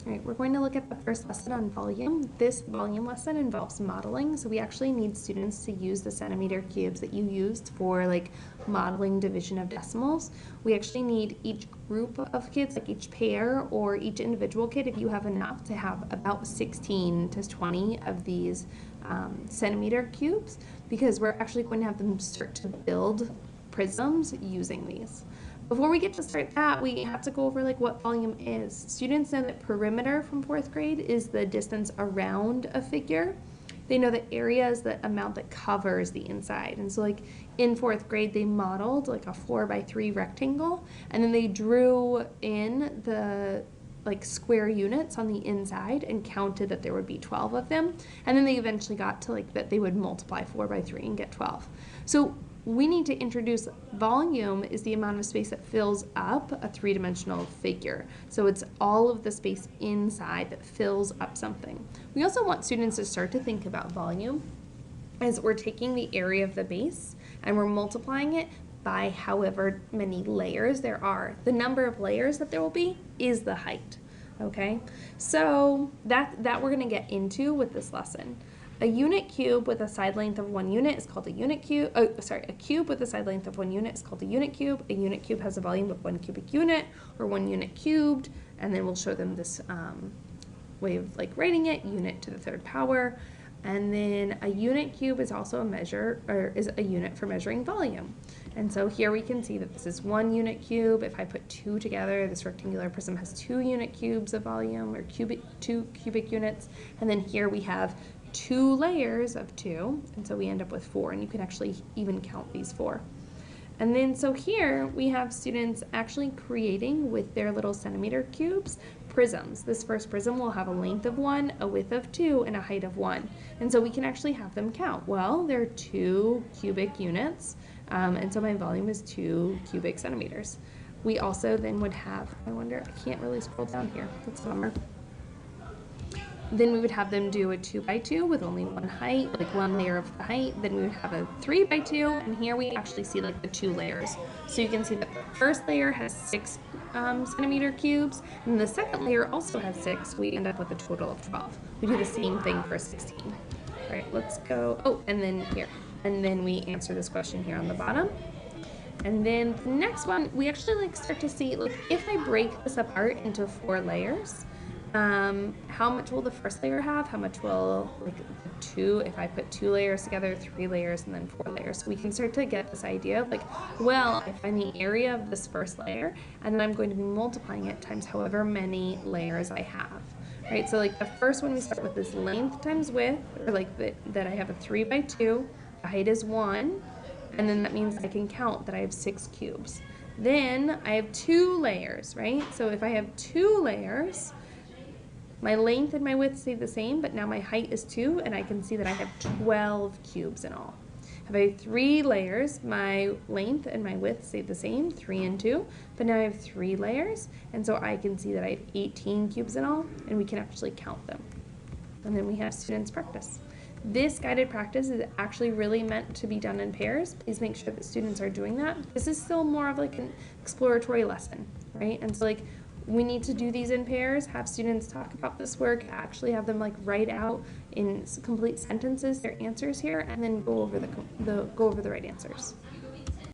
All right, we're going to look at the first lesson on volume. This volume lesson involves modeling, so we actually need students to use the centimeter cubes that you used for like modeling division of decimals. We actually need each group of kids, like each pair or each individual kid, if you have enough, to have about 16 to 20 of these centimeter cubes, because we're actually going to have them start to build prisms using these. Before we get to start that, we have to go over like what volume is. Students know that perimeter from 4th grade is the distance around a figure. They know that area is the amount that covers the inside. And so like in 4th grade, they modeled like a 4x3 rectangle, and then they drew in the like square units on the inside and counted that there would be 12 of them. And then they eventually got to like that they would multiply 4x3 and get 12. So we need to introduce volume is the amount of space that fills up a three-dimensional figure. So it's all of the space inside that fills up something. We also want students to start to think about volume as we're taking the area of the base and we're multiplying it by however many layers there are. The number of layers that there will be is the height, okay? So that we're gonna get into with this lesson. A unit cube with a side length of 1 unit is called a unit cube. A cube with a side length of 1 unit is called a unit cube. A unit cube has a volume of 1 cubic unit or 1 unit cubed, and then we'll show them this way of like writing it, unit to the 3rd power. And then a unit cube is also a measure, or is a unit for measuring volume. And so here we can see that this is 1 unit cube. If I put 2 together, this rectangular prism has 2 unit cubes of volume, or 2 cubic units. And then here we have 2 layers of 2, and so we end up with 4, and you can actually even count these 4. And then so here we have students actually creating with their little centimeter cubes prisms. This first prism will have a length of 1, a width of 2, and a height of 1. And so we can actually have them count. Well, there are 2 cubic units, and so my volume is 2 cubic centimeters. We also then would have, I wonder, I can't really scroll down here. That's a bummer. Then we would have them do a 2x2 with only 1 height, like 1 layer of the height. Then we would have a 3x2, and here we actually see like the 2 layers. So you can see that the first layer has 6 centimeter cubes, and the second layer also has 6. We end up with a total of 12. We do the same thing for 16. All right, let's go. Oh, and then here. And then we answer this question here on the bottom. And then the next one, we actually like start to see, like if I break this apart into 4 layers, how much will the first layer have? How much will like 2, if I put 2 layers together, 3 layers, and then 4 layers? So we can start to get this idea of like, well, I find the area of this first layer, and then I'm going to be multiplying it times however many layers I have. Right, so like the first one we start with is length times width, or like that I have a 3x2, the height is 1, and then that means I can count that I have 6 cubes. Then I have 2 layers, right? So if I have 2 layers, my length and my width stay the same, but now my height is 2, and I can see that I have 12 cubes in all. If I have 3 layers, my length and my width stay the same, 3 and 2, but now I have 3 layers, and so I can see that I have 18 cubes in all, and we can actually count them. And then we have students practice. This guided practice is actually really meant to be done in pairs. Please make sure that students are doing that. This is still more of like an exploratory lesson, right? And so like, we need to do these in pairs, have students talk about this work, actually have them like write out in complete sentences their answers here, and then go over the right answers.